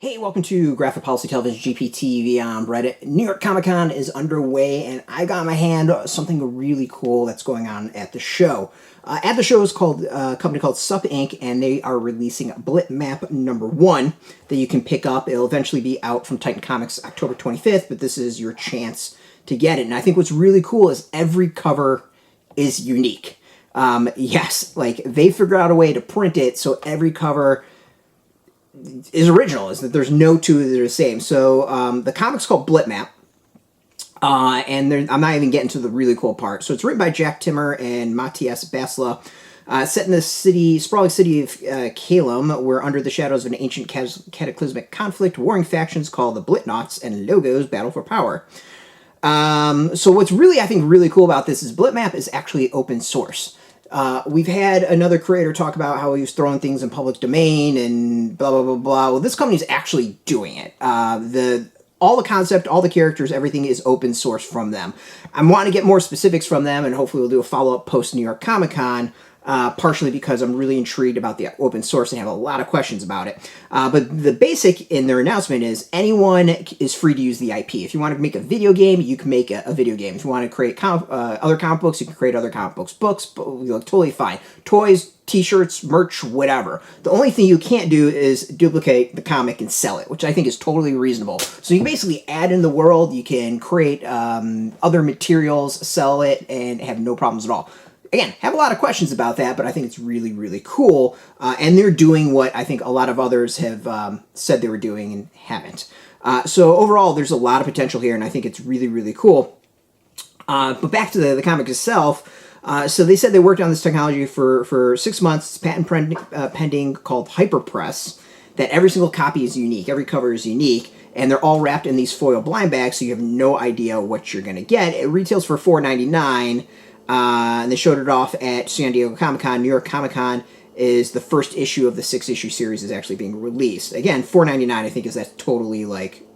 Hey, welcome to Graphic Policy Television GPTV on Reddit. New York Comic Con is underway, and I got in my hand something really cool that's going on at the show. At the show is called a company called Sup Inc, and they are releasing Blitmap #1 that you can pick up. It'll eventually be out from Titan Comics October 25th, but this is your chance to get it. And I think what's really cool is every cover is unique. Yes, like they figured out a way to print it so every cover is original, is that there's no two that are the same. So the comic's called Blitmap, and I'm not even getting to the really cool part. So it's written by Jack Timmer and Matthias Basla, set in the sprawling city of Kalem, where under the shadows of an ancient cataclysmic conflict, warring factions called the Blitnauts and Logos battle for power. So what's really, I think, really cool about this is Blitmap is actually open source. We've had another creator talk about how he was throwing things in public domain and blah, blah, blah, blah. Well, this company's actually doing it. All the concept, all the characters, everything is open source from them. I'm wanting to get more specifics from them, and hopefully we'll do a follow-up post New York Comic Con, partially because I'm really intrigued about the open source and have a lot of questions about it. But the basic in their announcement is anyone is free to use the IP. If you want to make a video game, you can make a video game. If you want to create other comic books, you can create other comic books. Books, totally fine. Toys, t-shirts, merch, whatever. The only thing you can't do is duplicate the comic and sell it, which I think is totally reasonable. So you can basically add in the world, you can create other materials, sell it, and have no problems at all. Again, have a lot of questions about that, but I think it's really, really cool. And they're doing what I think a lot of others have said they were doing and haven't. So overall, there's a lot of potential here, and I think it's really, really cool. But back to the comic itself. So they said they worked on this technology for 6 months. It's patent pending, called Hyperpress, that every single copy is unique. Every cover is unique. And they're all wrapped in these foil blind bags, so you have no idea what you're going to get. It retails for $4.99. And they showed it off at San Diego Comic-Con. New York Comic-Con is the first issue of the 6-issue series is actually being released. Again, $4.99 I think that's totally like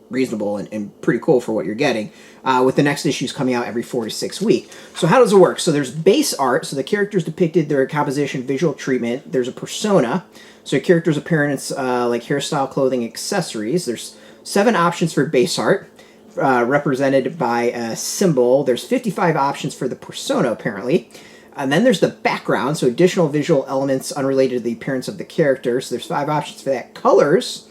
reasonable and pretty cool for what you're getting. With the next issues coming out every 4 to 6 weeks. So how does it work? So there's base art, so the characters depicted, their composition, visual treatment. There's a persona, so a character's appearance, like hairstyle, clothing, accessories. There's 7 options for base art. Represented by a symbol. There's 55 options for the persona, apparently. And then there's the background, so additional visual elements unrelated to the appearance of the character. So there's 5 options for that. Colors.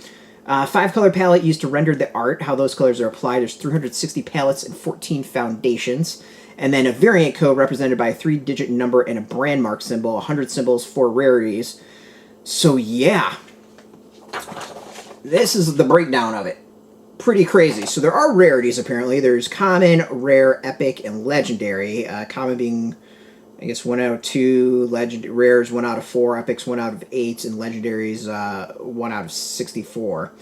5-color palette used to render the art, how those colors are applied. There's 360 palettes and 14 foundations. And then a variant code represented by a 3-digit number and a brand mark symbol. 100 symbols, 4 rarities. So yeah. This is the breakdown of it. Pretty crazy. So there are rarities, apparently. There's common, rare, epic, and legendary. Common being, I guess, 1 out of 2. Rares 1 out of 4. Epics 1 out of 8. And legendaries 1 out of 64.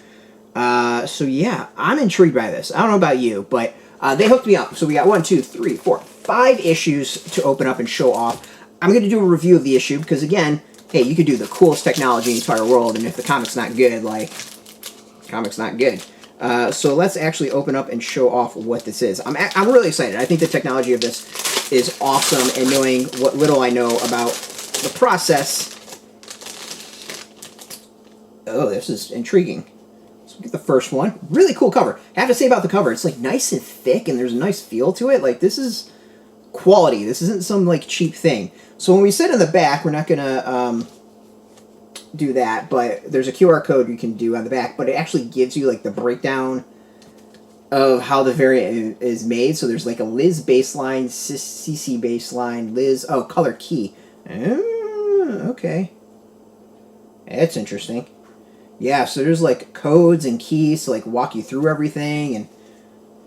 So yeah, I'm intrigued by this. I don't know about you, but they hooked me up. So we got 1, 2, 3, 4, 5 issues to open up and show off. I'm going to do a review of the issue because, again, hey, you could do the coolest technology in the entire world, and if the comic's not good, like, comic's not good. So let's actually open up and show off what this is. I'm really excited. I think the technology of this is awesome, and knowing what little I know about the process. Oh, this is intriguing. Let's get the first one. Really cool cover. I have to say about the cover, it's like nice and thick, and there's a nice feel to it. Like, this is quality. This isn't some like cheap thing. So when we sit in the back, we're not gonna do that, but there's a QR code you can do on the back, but it actually gives you like the breakdown of how the variant is made. So there's like a Liz baseline, CC baseline, Liz, oh, color key. Okay. That's interesting. Yeah, so there's like codes and keys to like walk you through everything, and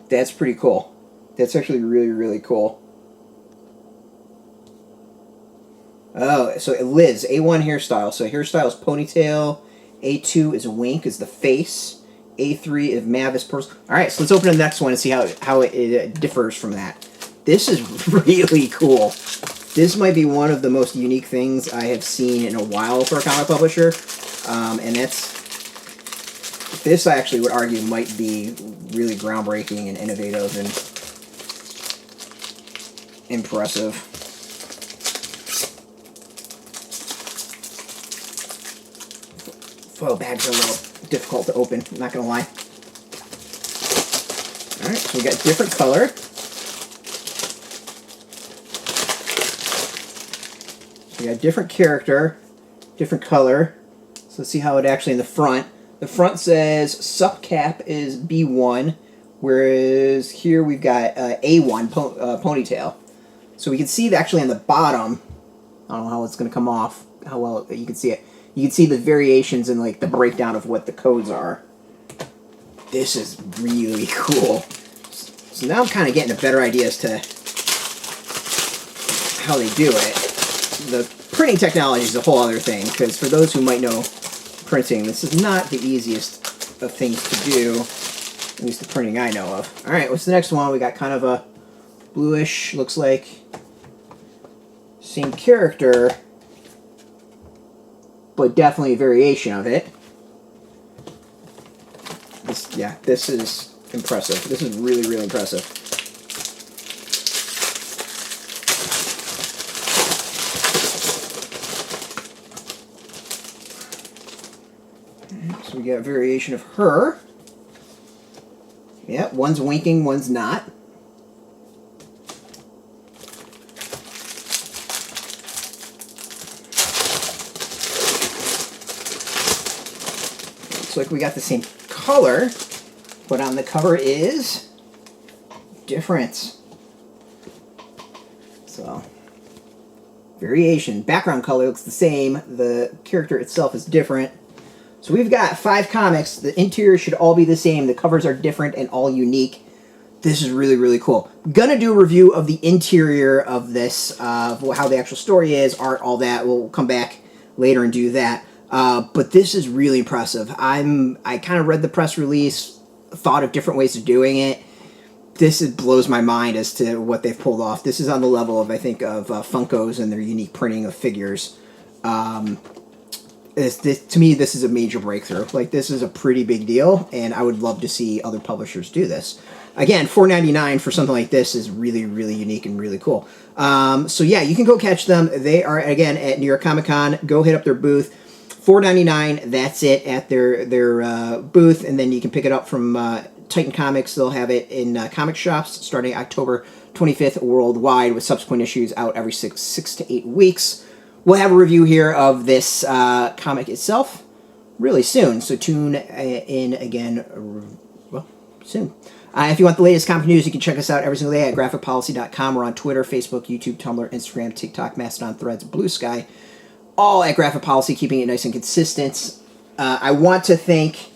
that's pretty cool. That's actually really, really cool. Oh, so Liz, A1 hairstyle. So hairstyle is ponytail. A2 is wink, is the face. A3 is Mavis purse. All right, so let's open the next one and see how it differs from that. This is really cool. This might be one of the most unique things I have seen in a while for a comic publisher. And this I actually would argue might be really groundbreaking and innovative and impressive. Foil bags are a little difficult to open, I'm not going to lie. Alright, so we got different color. So we got different character, different color. So let's see how it actually in the front. The front says Sup Cap is B1, whereas here we've got A1 ponytail. So we can see that actually on the bottom. I don't know how it's going to come off, how well you can see it. You can see the variations and like the breakdown of what the codes are. This is really cool. So now I'm kind of getting a better idea as to how they do it. The printing technology is a whole other thing, because for those who might know printing, this is not the easiest of things to do, at least the printing I know of. Alright, what's the next one? We got kind of a bluish, looks like same character, but definitely a variation of it. This is impressive. This is really, really impressive. So we got a variation of her. Yeah, one's winking, one's not. Looks like we got the same color, but on the cover is different. So, variation. Background color looks the same. The character itself is different. So we've got 5 comics. The interior should all be the same. The covers are different and all unique. This is really, really cool. Gonna do a review of the interior of this, how the actual story is, art, all that. We'll come back later and do that. But this is really impressive. I kind of read the press release, thought of different ways of doing it. This blows my mind as to what they've pulled off. This is on the level of, I think, of Funko's and their unique printing of figures. To me, this is a major breakthrough. Like, this is a pretty big deal, and I would love to see other publishers do this. Again, $4.99 for something like this is really, really unique and really cool. So yeah, you can go catch them. They are, again, at New York Comic Con. Go hit up their booth. $4.99, that's it, at their booth, and then you can pick it up from Titan Comics. They'll have it in comic shops starting October 25th worldwide, with subsequent issues out every 6 to 8 weeks. We'll have a review here of this comic itself really soon, so tune in again soon. If you want the latest comic news, you can check us out every single day at graphicpolicy.com. We're on Twitter, Facebook, YouTube, Tumblr, Instagram, TikTok, Mastodon, Threads, Blue Sky, all at Graphic Policy, keeping it nice and consistent. I want to thank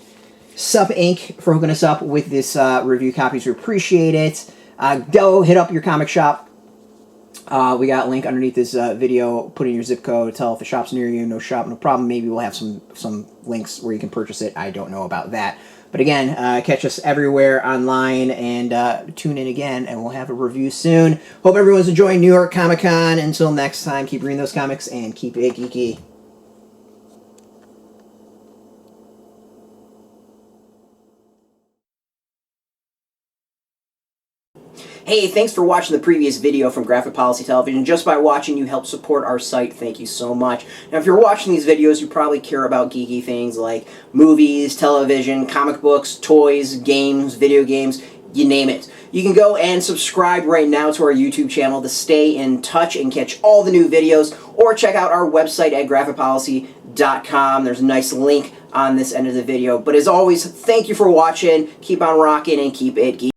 Sup Inc. for hooking us up with this review copies. We appreciate it. Go hit up your comic shop. We got a link underneath this video. Put in your zip code. Tell if the shop's near you. No shop, no problem. Maybe we'll have some links where you can purchase it. I don't know about that. But again, catch us everywhere online, and tune in again, and we'll have a review soon. Hope everyone's enjoying New York Comic Con. Until next time, keep reading those comics and keep it geeky. Hey, thanks for watching the previous video from Graphic Policy Television. Just by watching, you help support our site. Thank you so much. Now, if you're watching these videos, you probably care about geeky things like movies, television, comic books, toys, games, video games, you name it. You can go and subscribe right now to our YouTube channel to stay in touch and catch all the new videos, or check out our website at graphicpolicy.com. There's a nice link on this end of the video. But as always, thank you for watching. Keep on rocking and keep it geeky.